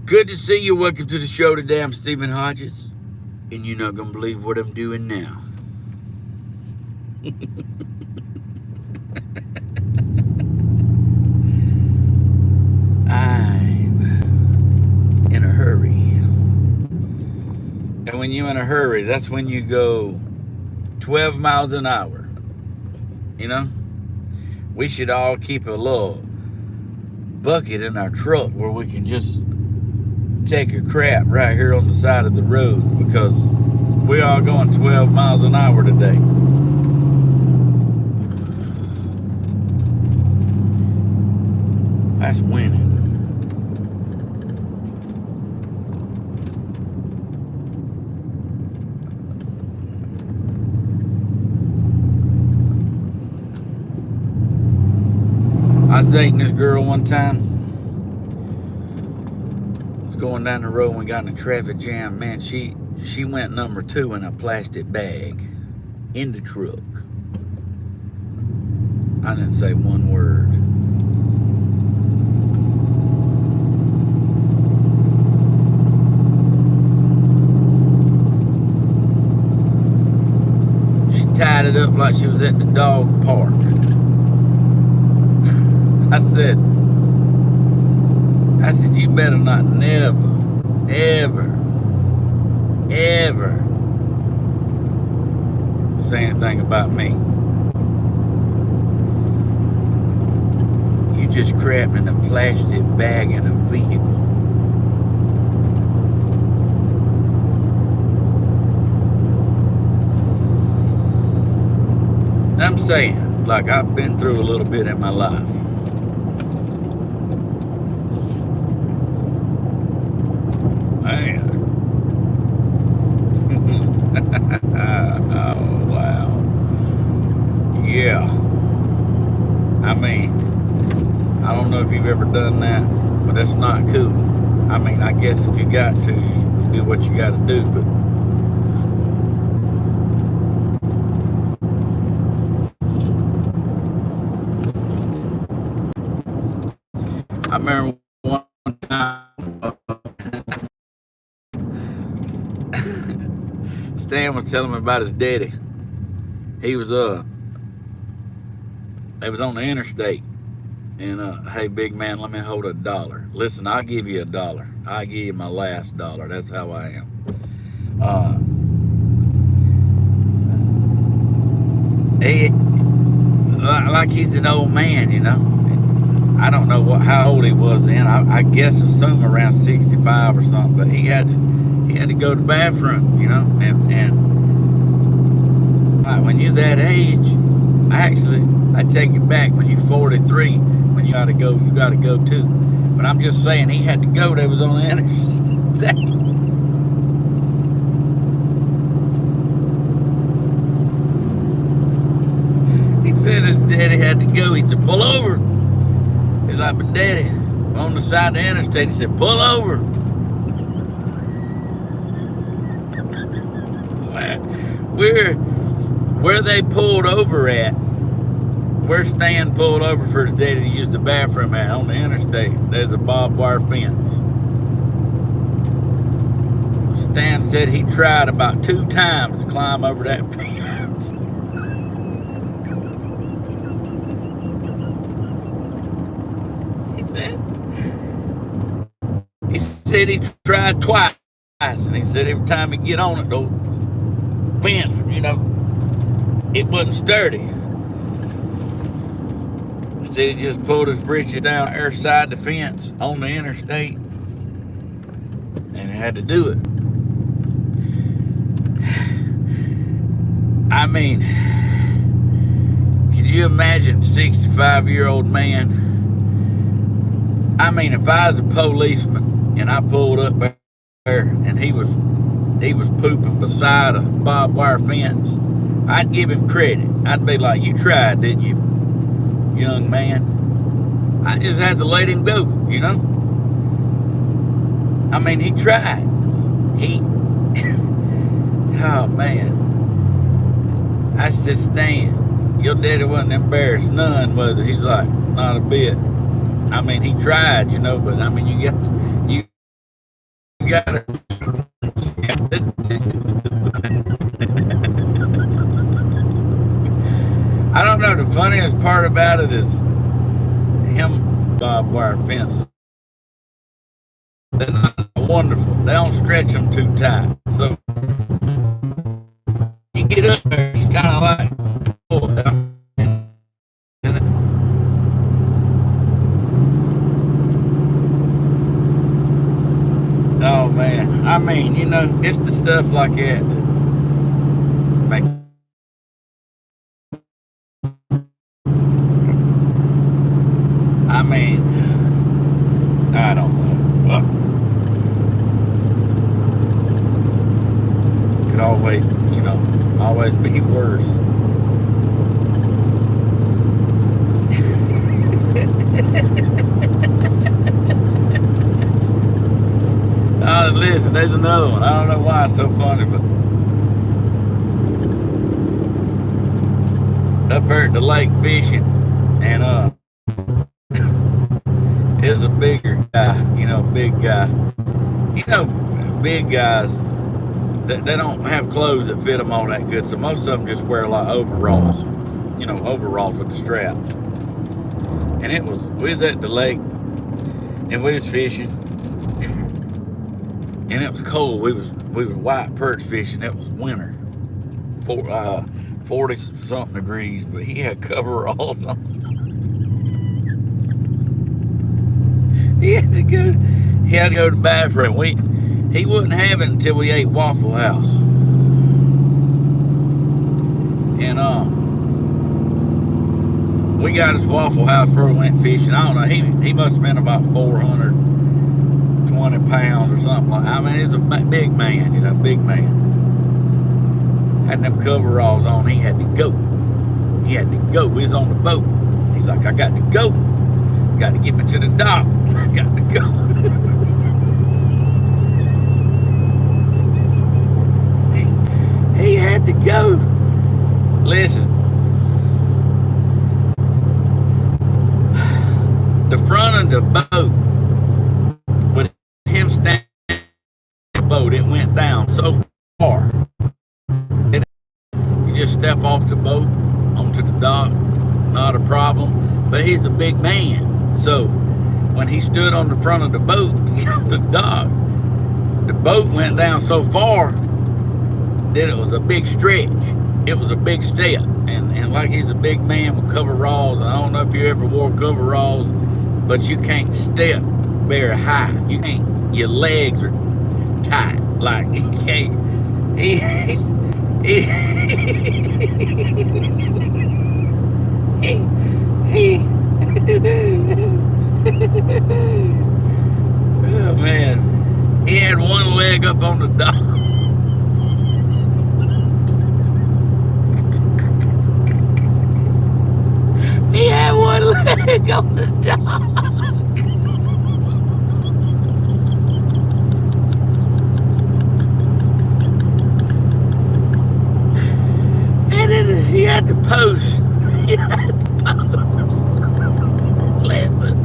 Good to see you. Welcome to the show today. I'm Stephen Hodges, and you're not going to believe what I'm doing now. I'm in a hurry. And when you're in a hurry, that's when you go 12 miles an hour. You know? We should all keep a little bucket in our truck where we can just take a crap right here on the side of the road, because we're all going 12 miles an hour today. That's winning. I was dating this girl one time. Going down the road and we got in a traffic jam. Man, she went number 2 in a plastic bag in the truck. I didn't say one word. She tied it up like she was at the dog park. I said, you better not never, ever say anything about me. You just crapped in a plastic bag in a vehicle. I'm saying, like, I've been through a little bit in my life. Oh, wow. Yeah. I mean, I don't know if you've ever done that, but that's not cool. I mean, I guess if you got to, you do what you got to do, but I remember one time Stan was telling me about his daddy. He was they was on the interstate, and hey, big man, let me hold $1. Listen, I'll give you $1. I'll give you my last dollar. That's how I am. Like he's an old man, you know. I don't know how old he was then. I guess assume around 65 or something. But he had to go to the bathroom, you know. And like, when you're that age, I take it back. When you're 43, when you gotta go too. But I'm just saying, he had to go. They was on the interstate. He said his daddy had to go. He said, pull over. He's like, but daddy, on the side of the interstate. He said, pull over. Where they pulled over at, where Stan pulled over for his daddy to use the bathroom at on the interstate, there's a barbed wire fence. Stan said he tried about 2 times to climb over that fence. He said he tried twice, and he said every time he get on it, though, fence, you know, it wasn't sturdy. He said he just pulled his britches down there side the fence on the interstate, and he had to do it. I mean, could you imagine 65-year-old man? I mean, if I was a policeman and I pulled up there and he was pooping beside a barbed wire fence, I'd give him credit. I'd be like, you tried, didn't you, young man? I just had to let him go, you know? I mean, he tried. Oh, man. I said, Stan, your daddy wasn't embarrassed none, was it? He's like, not a bit. I mean, he tried, you know, but I mean, you gotta. I don't know. The funniest part about it is him barbed wire fences. They're not wonderful. They don't stretch them too tight. So you get up there, it's kind of like, oh man, I mean, you know, it's the stuff like that that make. I mean, I don't know. Could always, you know, always be worse. Oh, listen, there's another one. I don't know why it's so funny, but up here at the lake fishing, and is a bigger guy, you know, big guy. You know, big guys, they don't have clothes that fit them all that good, so most of them just wear like overalls, you know, overalls with the straps. And we was at the lake, and we was fishing, and it was cold. We was white perch fishing. It was winter, 40 something degrees, but he had coveralls on. He had to go to the bathroom. He wouldn't have it until we ate Waffle House. And we got his Waffle House before we went fishing. I don't know, he must have been about 420 pounds or something like that. I mean, he's a big man, you know, big man. Had them coveralls on. He had to go. He was on the boat. He's like, I got to go. Got to get me to the dock. I got to go. He had to go. Listen. The front of the boat, with him standing in the boat, it went down so far. You just step off the boat onto the dock, not a problem. But he's a big man. So when he stood on the front of the boat to get on the dock, the boat went down so far that it was a big stretch. It was a big step. And like he's a big man with coveralls, I don't know if you ever wore coveralls, but you can't step very high. You can't, your legs are tight. Like you can't, oh man, he had one leg up on the dock. He had one leg on the dock. And then he had to post. Listen,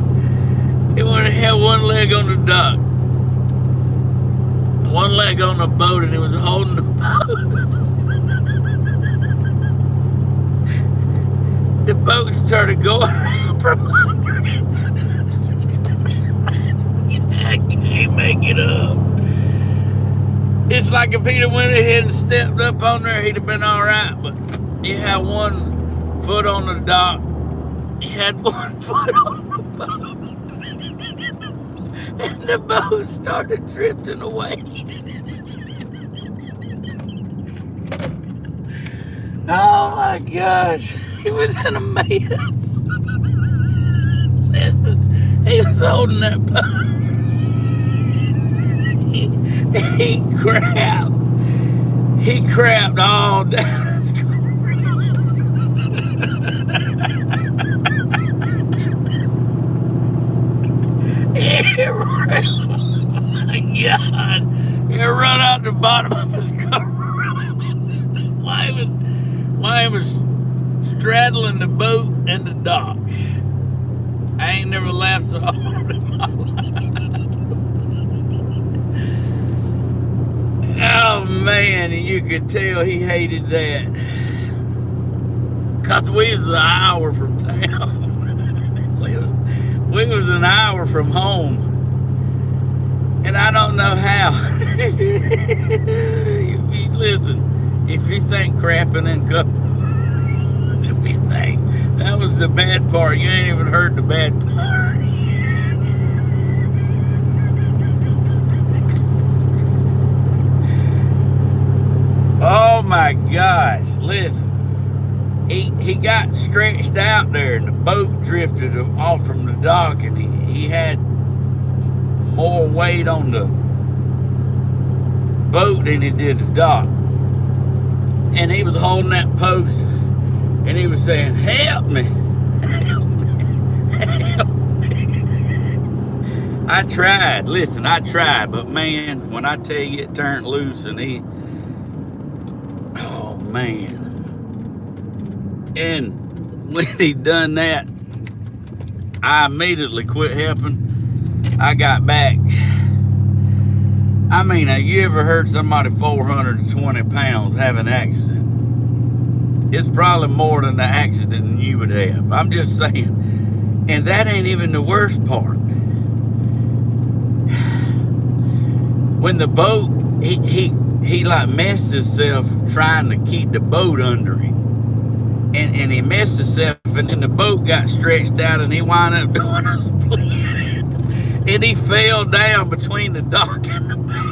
he wanted to have one leg on the dock, one leg on the boat, and he was holding the boat. The boat started going from under him. I can't make it up. It's like if he'd have went ahead and stepped up on there, he'd have been all right. But he had one foot on the dock. He had one foot on the boat. And the boat started drifting away. Oh my gosh. He was in a mess. Listen, he was holding that boat. He crapped all down his coveralls. Oh my God. He run out the bottom of his coveralls. Why he was straddling the boat and the dock. I ain't never laughed so hard in my life. man, and you could tell he hated that. Because we was an hour from town. we was an hour from home. And I don't know how. Listen, if you think crapping and covering, if you think that was the bad part, you ain't even heard the bad part. Oh my gosh, listen. He got stretched out there and the boat drifted off from the dock, and he had more weight on the boat than he did the dock. And he was holding that post and he was saying, help me, help me, help me. I tried, listen, I tried, but man, when I tell you it turned loose and oh man. And when he done that, I immediately quit helping. I got back. I mean, have you ever heard somebody 420 pounds have an accident? It's probably more than the accident you would have. I'm just saying. And that ain't even the worst part. When the boat, he like messed himself trying to keep the boat under him. And he messed himself, and then the boat got stretched out, and he wound up doing a split. And he fell down between the dock and the boat.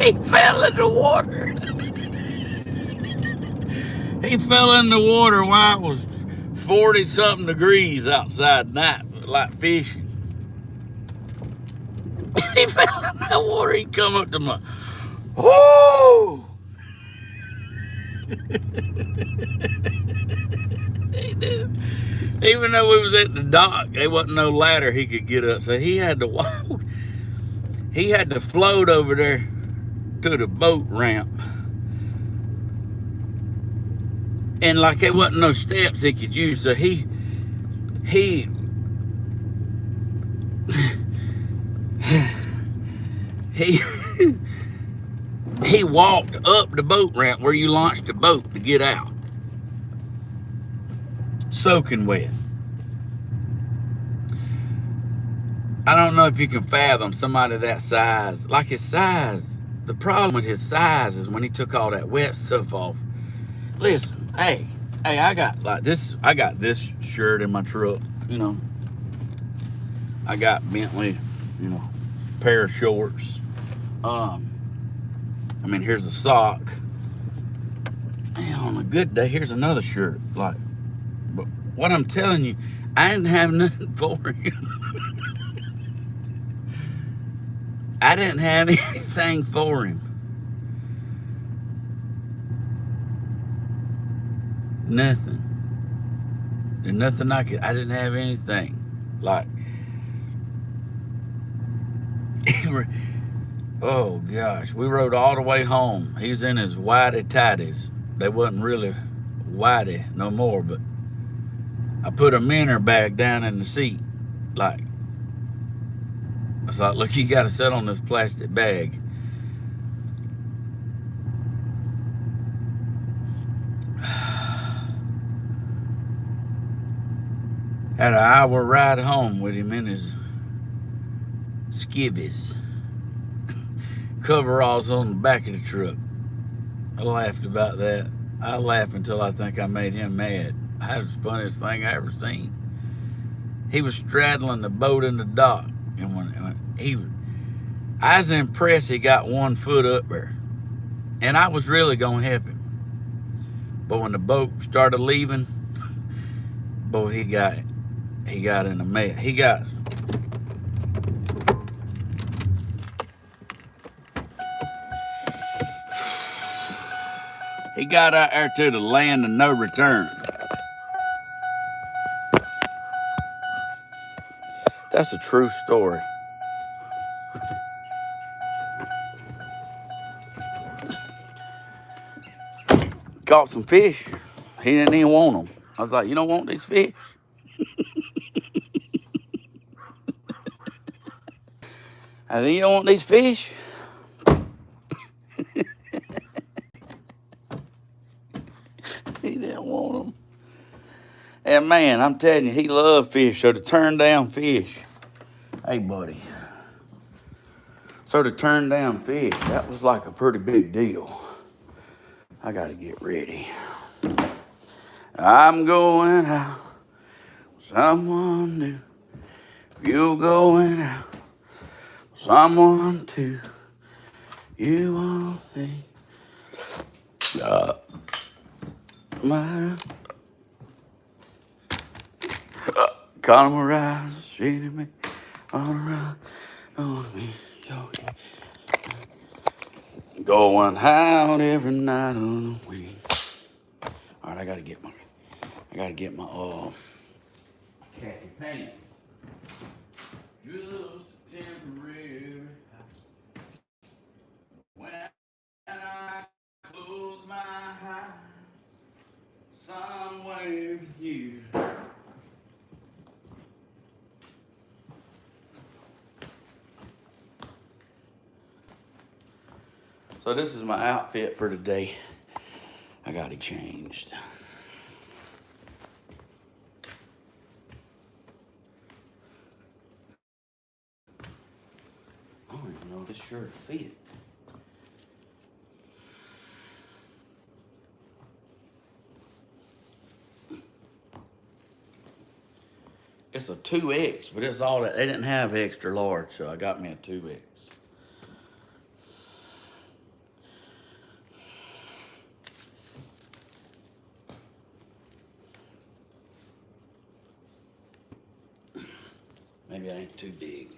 He fell in the water. He fell in the water while it was 40-something degrees outside night, like fishing. He fell in that water. He come up to my, whoo! He did. Even though we was at the dock, there wasn't no ladder he could get up, so he had to walk. He had to float over there to the boat ramp. And like there wasn't no steps he could use, so he walked up the boat ramp where you launched the boat to get out. Soaking wet. I don't know if you can fathom somebody that size. Like his size, the problem with his size is when he took all that wet stuff off. Listen, hey, I got like this. I got this shirt in my truck, you know. I got Bentley, you know, pair of shorts. I mean, here's a sock. And on a good day, here's another shirt. Like, but what I'm telling you, I didn't have nothing for him. I didn't have anything for him. Nothing. There's nothing I didn't have anything. Like, oh gosh, we rode all the way home. He was in his whitey tighties. They wasn't really whitey no more, but I put a minner bag down in the seat. Like, I thought, look, you got to sit on this plastic bag. Had an hour ride home with him in his skivvies. Coveralls on the back of the truck. I laughed about that. I laughed until I think I made him mad. That was the funniest thing I ever seen. He was straddling the boat in the dock, and when I was impressed he got 1 foot up there, and I was really gonna help him. But when the boat started leaving, boy, he got in a mess. He got out there to the land of no return. That's a true story. Caught some fish. He didn't even want them. I was like, you don't want these fish? I said, you don't want these fish? He didn't want them. And man, I'm telling you, he loved fish. So to turn down fish, hey buddy. So to turn down fish, that was like a pretty big deal. I gotta get ready. I'm going out with someone new. You're going out with someone too. You won't think matter. Caramelize, treating me all around on me. Going out every night on the week. All right, I gotta get my khaki pants. Just temporary. When I close my eyes, somewhere with you. So this is my outfit for today. I got it changed. I don't even know if this shirt fit. It's a 2X, but it's all that they didn't have extra large, so I got me a 2X. Maybe I ain't too big.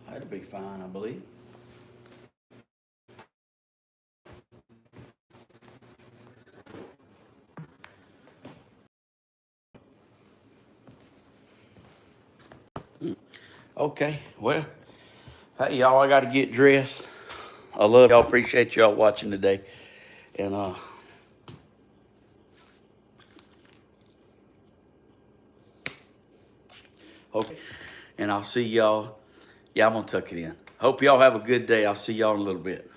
That'd be fine, I believe. Okay, well, hey y'all, I gotta get dressed. I love y'all, appreciate y'all watching today. And okay, and I'll see y'all. Yeah, I'm gonna tuck it in. Hope y'all have a good day. I'll see y'all in a little bit.